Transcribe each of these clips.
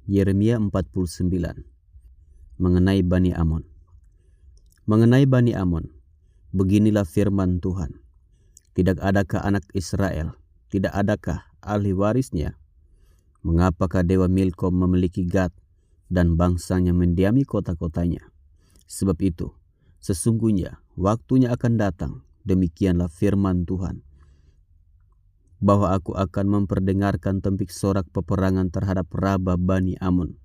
Yeremia 49. Mengenai Bani Amon. Mengenai Bani Amon, beginilah firman Tuhan. Tidak adakah anak Israel, tidak adakah ahli warisnya? Mengapakah Dewa Milkom memiliki Gad dan bangsanya mendiami kota-kotanya? Sebab itu, sesungguhnya waktunya akan datang, demikianlah firman Tuhan, bahwa aku akan memperdengarkan tembik sorak peperangan terhadap Raba Bani Amon.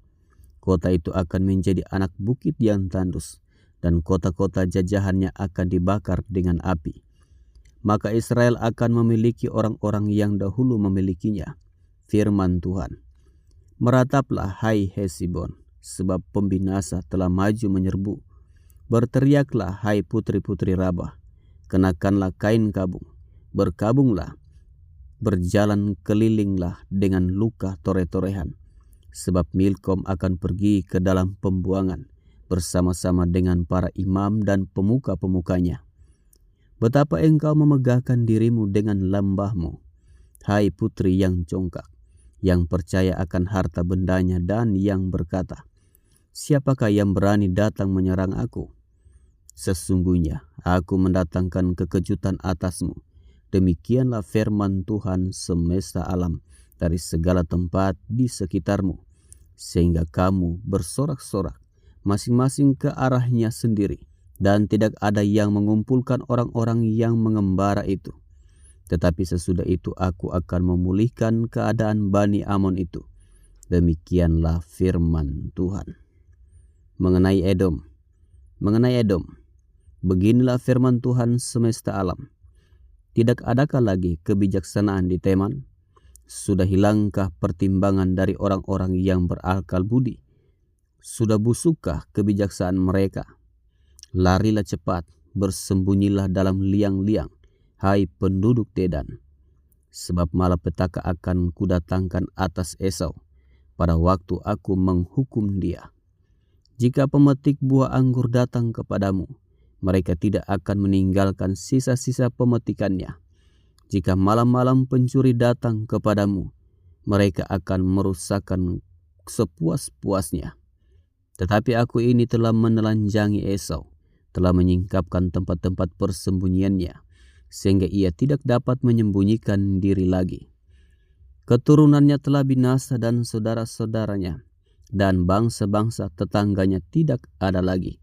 Kota itu akan menjadi anak bukit yang tandus, dan kota-kota jajahannya akan dibakar dengan api. Maka Israel akan memiliki orang-orang yang dahulu memilikinya. Firman Tuhan, merataplah hai Hesibon, sebab pembinasa telah maju menyerbu. Berteriaklah hai putri-putri Rabah, kenakanlah kain kabung, berkabunglah, berjalan kelilinglah dengan luka tore-torehan, sebab Milkom akan pergi ke dalam pembuangan bersama-sama dengan para imam dan pemuka-pemukanya. Betapa engkau memegahkan dirimu dengan lembahmu, hai putri yang congkak, yang percaya akan harta bendanya dan yang berkata, siapakah yang berani datang menyerang aku? Sesungguhnya aku mendatangkan kekejutan atasmu. Demikianlah firman Tuhan semesta alam dari segala tempat di sekitarmu, sehingga kamu bersorak-sorak masing-masing ke arahnya sendiri, dan tidak ada yang mengumpulkan orang-orang yang mengembara itu. Tetapi sesudah itu aku akan memulihkan keadaan Bani Amon itu. Demikianlah firman Tuhan. Mengenai Edom, beginilah firman Tuhan semesta alam. Tidak adakah lagi kebijaksanaan di Teman? Sudah hilangkah pertimbangan dari orang-orang yang berakal budi? Sudah busukkah kebijaksanaan mereka? Larilah cepat, bersembunyilah dalam liang-liang, hai penduduk Dedan. Sebab malapetaka akan kudatangkan atas Esau pada waktu aku menghukum dia. Jika pemetik buah anggur datang kepadamu, mereka tidak akan meninggalkan sisa-sisa pemetikannya. Jika malam-malam pencuri datang kepadamu, mereka akan merusakkan sepuas-puasnya. Tetapi aku ini telah menelanjangi Esau, telah menyingkapkan tempat-tempat persembunyiannya, sehingga ia tidak dapat menyembunyikan diri lagi. Keturunannya telah binasa dan saudara-saudaranya, dan bangsa-bangsa tetangganya tidak ada lagi.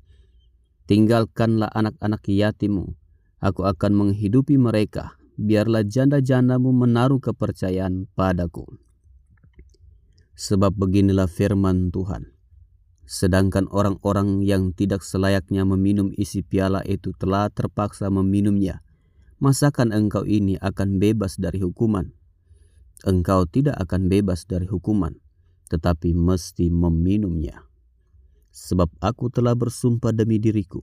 Tinggalkanlah anak-anak yatimmu, aku akan menghidupi mereka, biarlah janda-jandamu menaruh kepercayaan padaku. Sebab beginilah firman Tuhan, sedangkan orang-orang yang tidak selayaknya meminum isi piala itu telah terpaksa meminumnya, masakan engkau ini akan bebas dari hukuman? Engkau tidak akan bebas dari hukuman, tetapi mesti meminumnya. Sebab aku telah bersumpah demi diriku,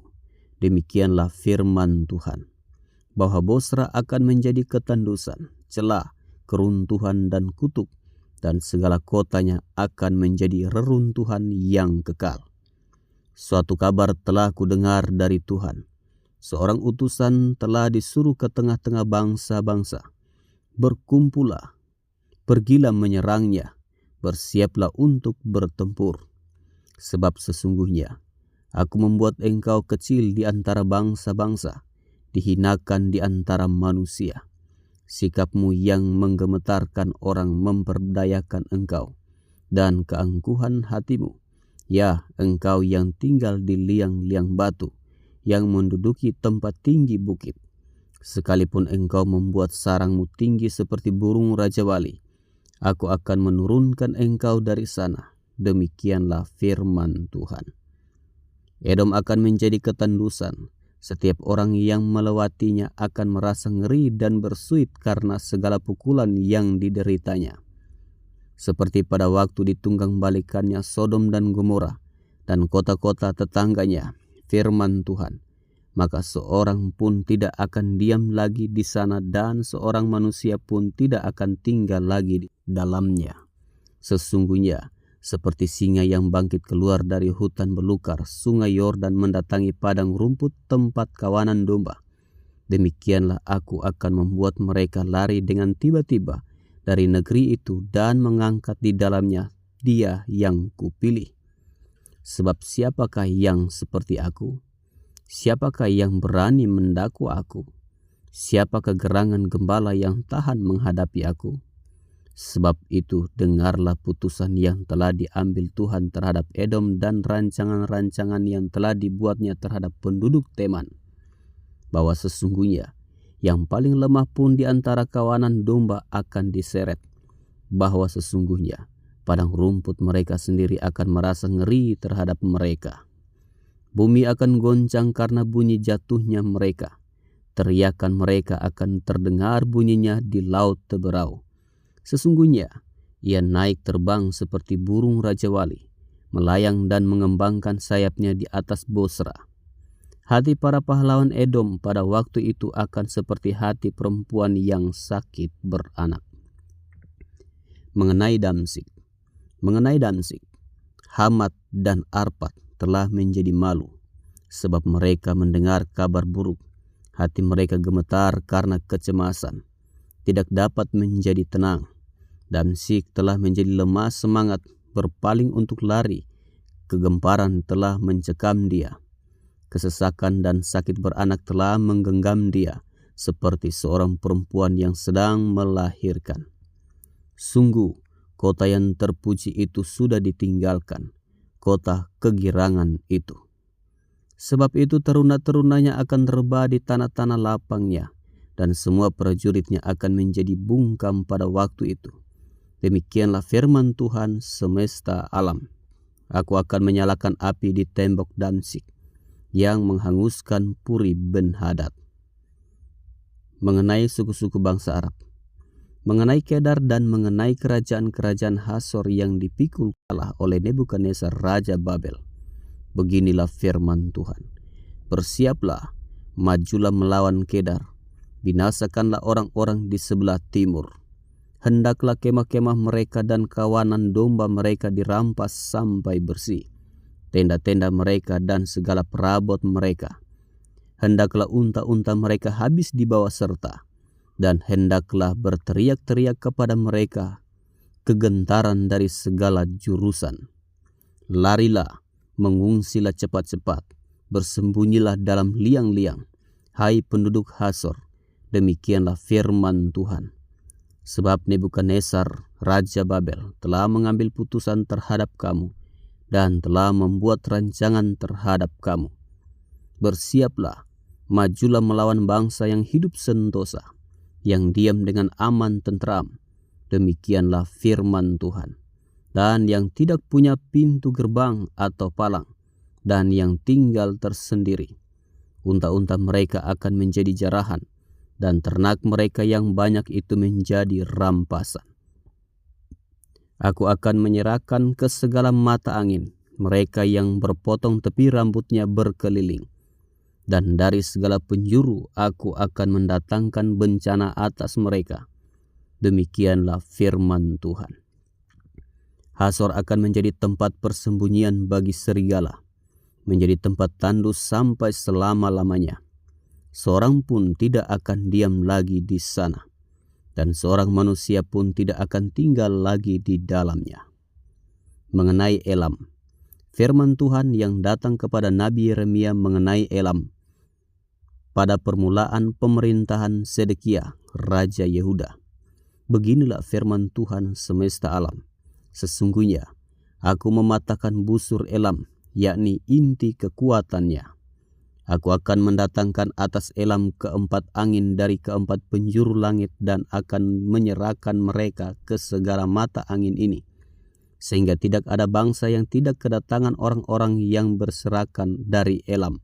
demikianlah firman Tuhan, bahwa Bosra akan menjadi ketandusan, celah, keruntuhan dan kutuk, dan segala kotanya akan menjadi reruntuhan yang kekal. Suatu kabar telah kudengar dari Tuhan, seorang utusan telah disuruh ke tengah-tengah bangsa-bangsa. Berkumpullah, pergilah menyerangnya, bersiaplah untuk bertempur. Sebab sesungguhnya aku membuat engkau kecil di antara bangsa-bangsa, dihinakan di antara manusia. Sikapmu yang menggemetarkan orang memperdayakan engkau, dan keangkuhan hatimu, ya engkau yang tinggal di liang-liang batu, yang menduduki tempat tinggi bukit. Sekalipun engkau membuat sarangmu tinggi seperti burung Raja Wali, aku akan menurunkan engkau dari sana. Demikianlah firman Tuhan. Edom akan menjadi ketandusan. Setiap orang yang melewatinya akan merasa ngeri dan bersuit karena segala pukulan yang dideritanya. Seperti pada waktu ditunggang balikannya Sodom dan Gomora dan kota-kota tetangganya, firman Tuhan, maka seorang pun tidak akan diam lagi di sana dan seorang manusia pun tidak akan tinggal lagi di dalamnya. Sesungguhnya seperti singa yang bangkit keluar dari hutan belukar, sungai Yordan mendatangi padang rumput tempat kawanan domba. Demikianlah aku akan membuat mereka lari dengan tiba-tiba dari negeri itu dan mengangkat di dalamnya Dia yang kupilih. Sebab siapakah yang seperti aku? Siapakah yang berani mendakwa aku? Siapakah gerangan gembala yang tahan menghadapi aku? Sebab itu dengarlah putusan yang telah diambil Tuhan terhadap Edom dan rancangan-rancangan yang telah dibuatnya terhadap penduduk Teman. Bahwa sesungguhnya yang paling lemah pun di antara kawanan domba akan diseret. Bahwa sesungguhnya padang rumput mereka sendiri akan merasa ngeri terhadap mereka. Bumi akan goncang karena bunyi jatuhnya mereka. Teriakan mereka akan terdengar bunyinya di laut teberau. Sesungguhnya ia naik terbang seperti burung Raja Wali, melayang dan mengembangkan sayapnya di atas Bosra. Hati para pahlawan Edom pada waktu itu akan seperti hati perempuan yang sakit beranak. Mengenai Damsyik, Hamat dan Arpad telah menjadi malu, sebab mereka mendengar kabar buruk. Hati mereka gemetar karena kecemasan, tidak dapat menjadi tenang. Damsyik telah menjadi lemah semangat, berpaling untuk lari. Kegemparan telah mencekam dia. Kesesakan dan sakit beranak telah menggenggam dia, seperti seorang perempuan yang sedang melahirkan. Sungguh, kota yang terpuji itu sudah ditinggalkan, kota kegirangan itu. Sebab itu teruna-terunanya akan rebah di tanah-tanah lapangnya, dan semua prajuritnya akan menjadi bungkam pada waktu itu. Demikianlah firman Tuhan semesta alam. Aku akan menyalakan api di tembok Damsyik, yang menghanguskan Puri Ben-Hadad. Mengenai suku-suku bangsa Arab, mengenai Kedar dan mengenai kerajaan-kerajaan Hasor yang dipikul kalah oleh Nebukadnezar Raja Babel. Beginilah firman Tuhan. Bersiaplah, majulah melawan Kedar. Binasakanlah orang-orang di sebelah timur. Hendaklah kemah-kemah mereka dan kawanan domba mereka dirampas sampai bersih. Tenda-tenda mereka dan segala perabot mereka. Hendaklah unta-unta mereka habis dibawa serta. Dan hendaklah berteriak-teriak kepada mereka kegentaran dari segala jurusan. Larilah, mengungsilah cepat-cepat, bersembunyilah dalam liang-liang, hai penduduk Hasor, demikianlah firman Tuhan. Sebab Nebukadnezar, Raja Babel, telah mengambil putusan terhadap kamu, dan telah membuat rancangan terhadap kamu. Bersiaplah, majulah melawan bangsa yang hidup sentosa, yang diam dengan aman tentram, demikianlah firman Tuhan. Dan yang tidak punya pintu gerbang atau palang, dan yang tinggal tersendiri. Unta-unta mereka akan menjadi jarahan, dan ternak mereka yang banyak itu menjadi rampasan. Aku akan menyerahkan ke segala mata angin mereka yang berpotong tepi rambutnya berkeliling. Dan dari segala penjuru aku akan mendatangkan bencana atas mereka. Demikianlah firman Tuhan. Hasor akan menjadi tempat persembunyian bagi serigala, menjadi tempat tandus sampai selama-lamanya. Seorang pun tidak akan diam lagi di sana, dan seorang manusia pun tidak akan tinggal lagi di dalamnya. Mengenai Elam, firman Tuhan yang datang kepada Nabi Yeremia mengenai Elam pada permulaan pemerintahan Sedekia, Raja Yehuda. Beginilah firman Tuhan semesta alam. Sesungguhnya aku mematahkan busur Elam, yakni inti kekuatannya. Aku akan mendatangkan atas Elam keempat angin dari keempat penjuru langit dan akan menyerahkan mereka ke segala mata angin ini. Sehingga tidak ada bangsa yang tidak kedatangan orang-orang yang berserakan dari Elam.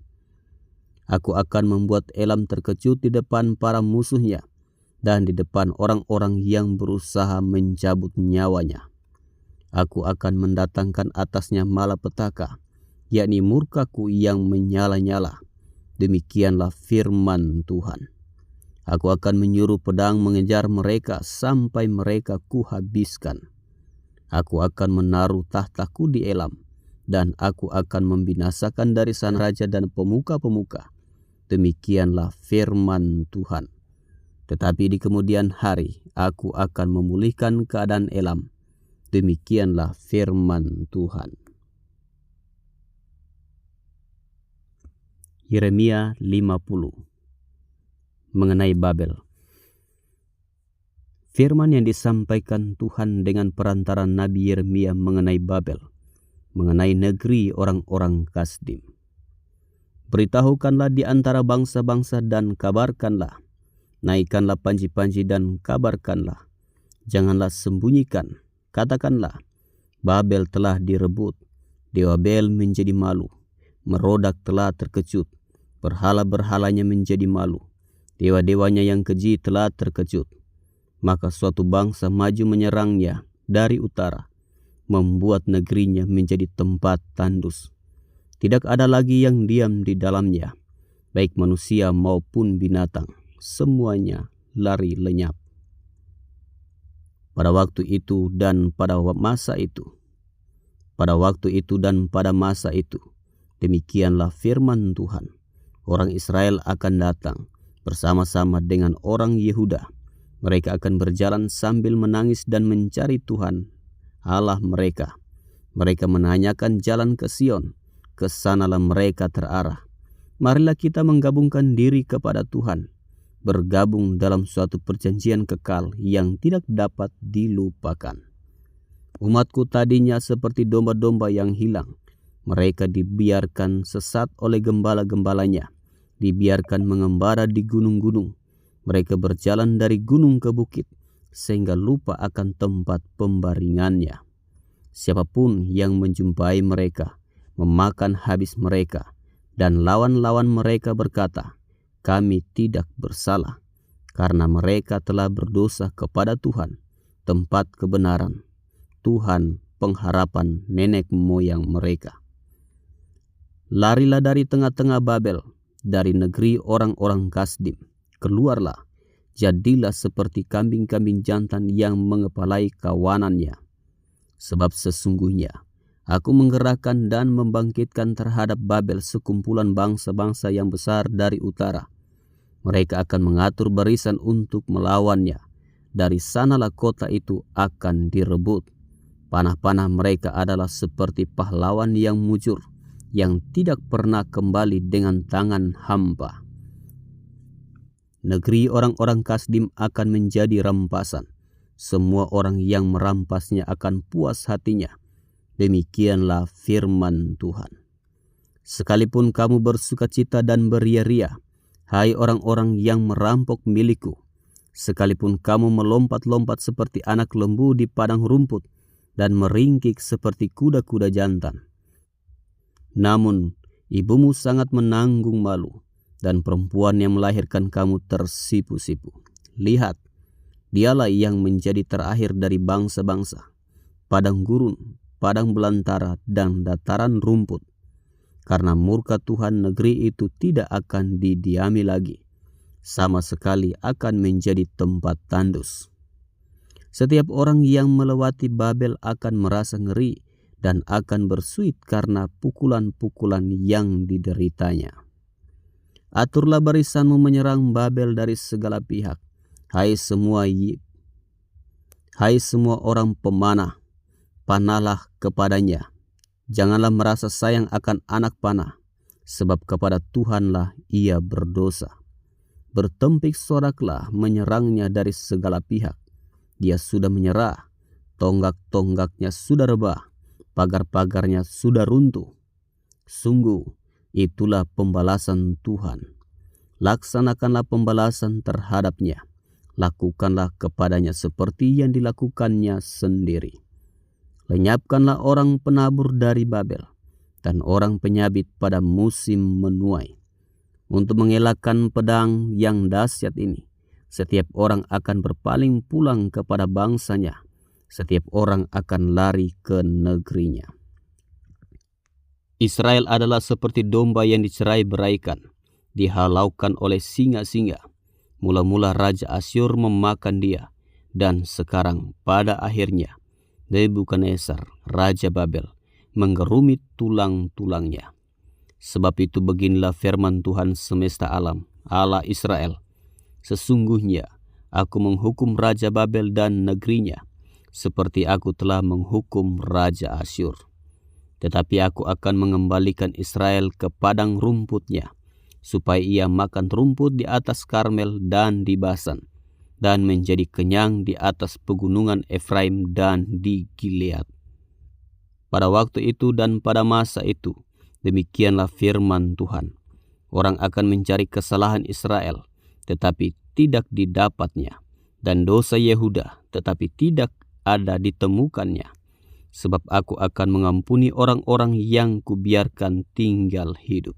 Aku akan membuat Elam terkejut di depan para musuhnya dan di depan orang-orang yang berusaha mencabut nyawanya. Aku akan mendatangkan atasnya malapetaka, yakni murkaku yang menyala-nyala. Demikianlah firman Tuhan. Aku akan menyuruh pedang mengejar mereka sampai mereka kuhabiskan. Aku akan menaruh tahtaku di Elam, dan aku akan membinasakan dari sana raja dan pemuka-pemuka. Demikianlah firman Tuhan. Tetapi di kemudian hari aku akan memulihkan keadaan Elam, Demikianlah firman Tuhan. Yeremia 50 mengenai Babel. Firman yang disampaikan Tuhan dengan perantara Nabi Yeremia mengenai Babel, mengenai negeri orang-orang Kasdim. Beritahukanlah di antara bangsa-bangsa dan kabarkanlah. Naikkanlah panji-panji dan kabarkanlah. Janganlah sembunyikan, katakanlah, Babel telah direbut, Dewa Bel menjadi malu, Merodak telah terkejut, berhala-berhalanya menjadi malu, dewa-dewanya yang keji telah terkejut. Maka suatu bangsa maju menyerangnya dari utara, membuat negerinya menjadi tempat tandus. Tidak ada lagi yang diam di dalamnya, baik manusia maupun binatang, semuanya lari lenyap. Pada waktu itu dan pada masa itu, demikianlah firman Tuhan, orang Israel akan datang bersama-sama dengan orang Yehuda. Mereka akan berjalan sambil menangis dan mencari Tuhan, Allah mereka. Mereka menanyakan jalan ke Sion, ke sanalah mereka terarah. Marilah kita menggabungkan diri kepada Tuhan, bergabung dalam suatu perjanjian kekal yang tidak dapat dilupakan. Umatku tadinya seperti domba-domba yang hilang. Mereka dibiarkan sesat oleh gembala-gembalanya, dibiarkan mengembara di gunung-gunung. Mereka berjalan dari gunung ke bukit, sehingga lupa akan tempat pembaringannya. Siapapun yang menjumpai mereka, memakan habis mereka, dan lawan-lawan mereka berkata, kami tidak bersalah, karena mereka telah berdosa kepada Tuhan, tempat kebenaran, Tuhan pengharapan nenek moyang mereka. Larilah dari tengah-tengah Babel, dari negeri orang-orang Kasdim. Keluarlah, jadilah seperti kambing-kambing jantan yang mengepalai kawanannya. Sebab sesungguhnya aku menggerakkan dan membangkitkan terhadap Babel sekumpulan bangsa-bangsa yang besar dari utara. Mereka akan mengatur barisan untuk melawannya. Dari sanalah kota itu akan direbut. Panah-panah mereka adalah seperti pahlawan yang mujur, yang tidak pernah kembali dengan tangan hampa. Negeri orang-orang Kasdim akan menjadi rampasan. Semua orang yang merampasnya akan puas hatinya. Demikianlah firman Tuhan. Sekalipun kamu bersukacita dan beria-ria, hai orang-orang yang merampok milikku, sekalipun kamu melompat-lompat seperti anak lembu di padang rumput dan meringkik seperti kuda-kuda jantan, namun ibumu sangat menanggung malu, dan perempuan yang melahirkan kamu tersipu-sipu. Lihat, dialah yang menjadi terakhir dari bangsa-bangsa, padang gurun, padang belantara, dan dataran rumput. Karena murka Tuhan, negeri itu tidak akan didiami lagi, sama sekali akan menjadi tempat tandus. Setiap orang yang melewati Babel akan merasa ngeri dan akan bersuit karena pukulan-pukulan yang dideritanya. Aturlah barisanmu menyerang Babel dari segala pihak, hai semua orang pemanah, panahlah kepadanya. Janganlah merasa sayang akan anak panah, sebab kepada Tuhanlah ia berdosa. Bertempik soraklah menyerangnya dari segala pihak. Dia sudah menyerah, tonggak-tonggaknya sudah rebah, pagar-pagarnya sudah runtuh. Sungguh, itulah pembalasan Tuhan. Laksanakanlah pembalasan terhadapnya. Lakukanlah kepadanya seperti yang dilakukannya sendiri. Lenyapkanlah orang penabur dari Babel dan orang penyabit pada musim menuai. Untuk mengelakkan pedang yang dahsyat ini, setiap orang akan berpaling pulang kepada bangsanya. Setiap orang akan lari ke negerinya. Israel adalah seperti domba yang dicerai-beraikan, dihalaukan oleh singa-singa. Mula-mula Raja Asyur memakan dia, dan sekarang pada akhirnya Nebukadnezar, Raja Babel, menggerumit tulang-tulangnya. Sebab itu beginilah firman Tuhan semesta alam, Allah Israel. Sesungguhnya aku menghukum Raja Babel dan negerinya, seperti aku telah menghukum Raja Asyur. Tetapi aku akan mengembalikan Israel ke padang rumputnya, supaya ia makan rumput di atas Karmel dan di Basan, dan menjadi kenyang di atas pegunungan Efraim dan di Gilead. Pada waktu itu dan pada masa itu, demikianlah firman Tuhan. Orang akan mencari kesalahan Israel, tetapi tidak didapatnya, dan dosa Yehuda, tetapi tidak ada ditemukannya. Sebab aku akan mengampuni orang-orang yang kubiarkan tinggal hidup.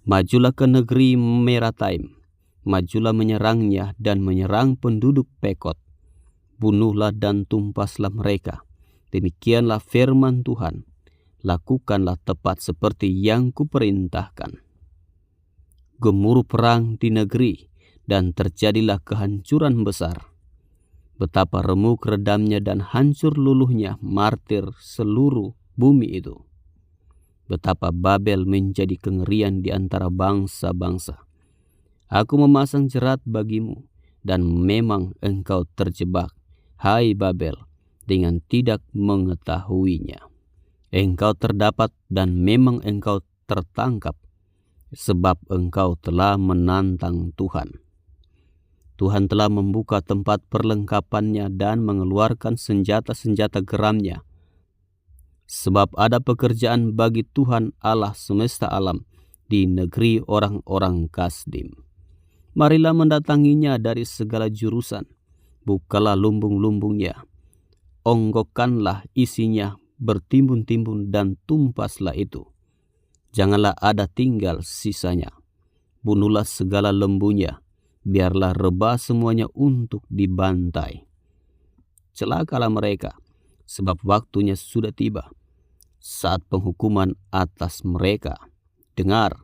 Majulah ke negeri Merataim, majulah menyerangnya dan menyerang penduduk Pekod. Bunuhlah dan tumpaslah mereka. Demikianlah firman Tuhan. Lakukanlah tepat seperti yang kuperintahkan. Gemuruh perang di negeri, dan terjadilah kehancuran besar. Betapa remuk redamnya dan hancur luluhnya martir seluruh bumi itu. Betapa Babel menjadi kengerian di antara bangsa-bangsa. Aku memasang jerat bagimu, dan memang engkau terjebak, hai Babel, dengan tidak mengetahuinya. Engkau terdapat dan memang engkau tertangkap, sebab engkau telah menantang Tuhan. Tuhan telah membuka tempat perlengkapannya dan mengeluarkan senjata-senjata geramnya. Sebab ada pekerjaan bagi Tuhan Allah semesta alam di negeri orang-orang Kasdim. Marilah mendatanginya dari segala jurusan. Bukalah lumbung-lumbungnya. Onggokkanlah isinya bertimbun-timbun dan tumpaslah itu. Janganlah ada tinggal sisanya. Bunuhlah segala lembunya. Biarlah rebah semuanya untuk dibantai. Celakalah mereka, sebab waktunya sudah tiba. Saat penghukuman atas mereka. Dengar,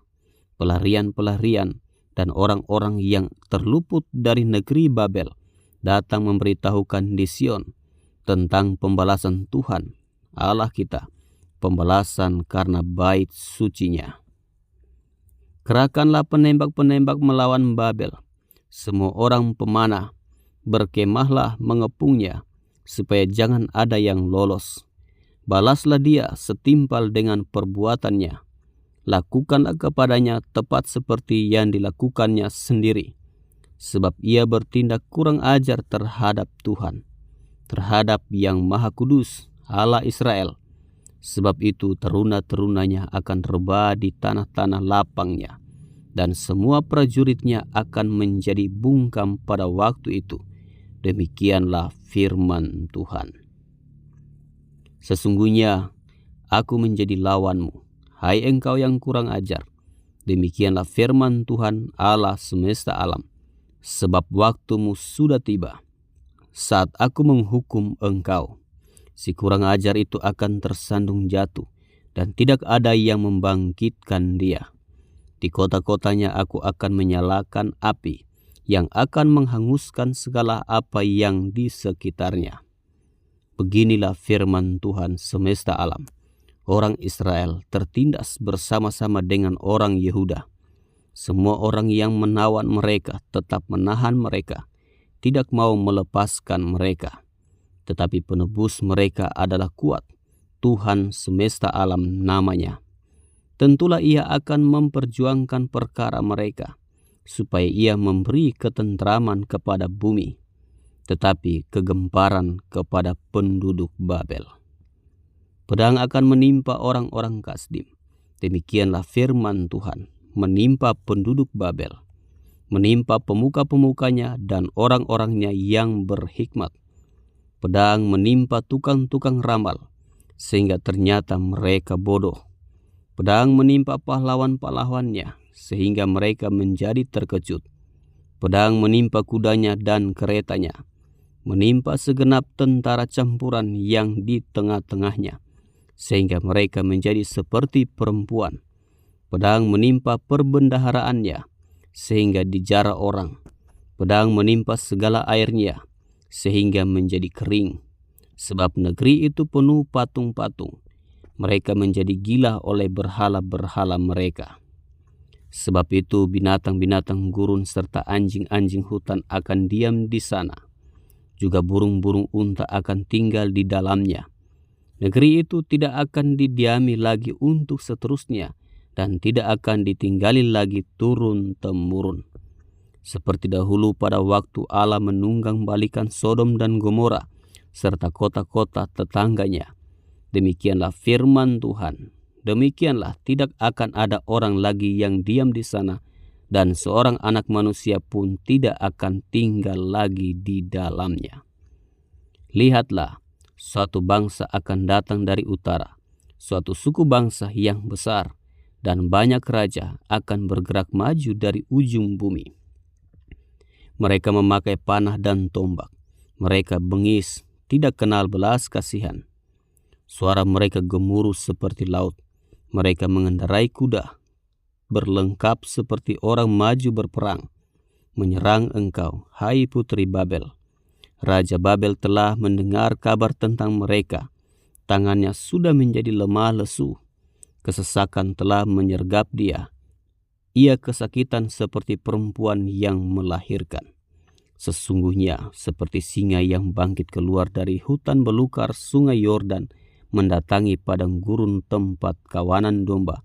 pelarian-pelarian dan orang-orang yang terluput dari negeri Babel datang memberitahukan di Sion tentang pembalasan Tuhan Allah kita, pembalasan karena bait sucinya. Kerahkanlah penembak-penembak melawan Babel. Semua orang pemanah, berkemahlah mengepungnya, supaya jangan ada yang lolos. Balaslah dia setimpal dengan perbuatannya. Lakukanlah kepadanya tepat seperti yang dilakukannya sendiri. Sebab ia bertindak kurang ajar terhadap Tuhan, terhadap yang Maha Kudus, Allah Israel. Sebab itu teruna-terunanya akan rebah di tanah-tanah lapangnya, dan semua prajuritnya akan menjadi bungkam pada waktu itu. Demikianlah firman Tuhan. Sesungguhnya aku menjadi lawanmu, hai engkau yang kurang ajar. Demikianlah firman Tuhan Allah semesta alam. Sebab waktumu sudah tiba, saat aku menghukum engkau. Si kurang ajar itu akan tersandung jatuh, dan tidak ada yang membangkitkan dia. Di kota-kotanya aku akan menyalakan api yang akan menghanguskan segala apa yang di sekitarnya. Beginilah firman Tuhan semesta alam. Orang Israel tertindas bersama-sama dengan orang Yehuda. Semua orang yang menawan mereka tetap menahan mereka, tidak mau melepaskan mereka. Tetapi penebus mereka adalah kuat, Tuhan semesta alam namanya. Tentulah ia akan memperjuangkan perkara mereka, supaya ia memberi ketentraman kepada bumi, tetapi kegemparan kepada penduduk Babel. Pedang akan menimpa orang-orang Kasdim. Demikianlah firman Tuhan, menimpa penduduk Babel, menimpa pemuka-pemukanya dan orang-orangnya yang berhikmat. Pedang menimpa tukang-tukang ramal, sehingga ternyata mereka bodoh. Pedang menimpa pahlawan-pahlawannya, sehingga mereka menjadi terkejut. Pedang menimpa kudanya dan keretanya, menimpa segenap tentara campuran yang di tengah-tengahnya, sehingga mereka menjadi seperti perempuan. Pedang menimpa perbendaharaannya, sehingga dijara orang. Pedang menimpa segala airnya, sehingga menjadi kering. Sebab negeri itu penuh patung-patung. Mereka menjadi gila oleh berhala-berhala mereka. Sebab itu binatang-binatang gurun serta anjing-anjing hutan akan diam di sana. juga burung-burung unta akan tinggal di dalamnya. Negeri itu tidak akan didiami lagi untuk seterusnya, dan tidak akan ditinggali lagi turun-temurun. Seperti dahulu pada waktu Allah menunggang balikan Sodom dan Gomora, serta kota-kota tetangganya. Demikianlah firman Tuhan. Demikianlah tidak akan ada orang lagi yang diam di sana, dan seorang anak manusia pun tidak akan tinggal lagi di dalamnya. Lihatlah, suatu bangsa akan datang dari utara, suatu suku bangsa yang besar, dan banyak raja akan bergerak maju dari ujung bumi. Mereka memakai panah dan tombak. Mereka bengis, tidak kenal belas kasihan. Suara mereka gemuruh seperti laut. Mereka mengendarai kuda, berlengkap seperti orang maju berperang, menyerang engkau, hai putri Babel. Raja Babel telah mendengar kabar tentang mereka. Tangannya sudah menjadi lemah lesu. Kesesakan telah menyergap dia. Ia kesakitan seperti perempuan yang melahirkan. Sesungguhnya seperti singa yang bangkit keluar dari hutan belukar sungai Yordan, mendatangi padang gurun tempat kawanan domba.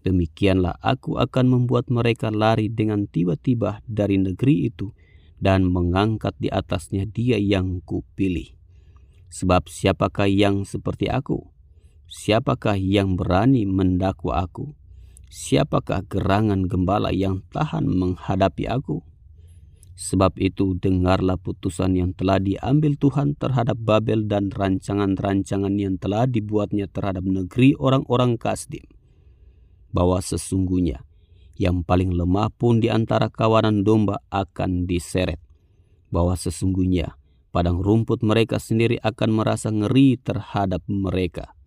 Demikianlah aku akan membuat mereka lari dengan tiba-tiba dari negeri itu, dan mengangkat di atasnya dia yang kupilih. Sebab siapakah yang seperti aku? Siapakah yang berani mendakwa aku? Siapakah gerangan gembala yang tahan menghadapi aku? Sebab itu dengarlah putusan yang telah diambil Tuhan terhadap Babel dan rancangan-rancangan yang telah dibuatnya terhadap negeri orang-orang Kasdim. Bahwa sesungguhnya yang paling lemah pun di antara kawanan domba akan diseret. Bahwa sesungguhnya padang rumput mereka sendiri akan merasa ngeri terhadap mereka.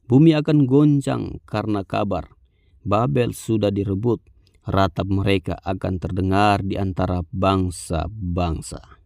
Bumi akan goncang karena kabar. Babel sudah direbut. Ratap mereka akan terdengar di antara bangsa-bangsa.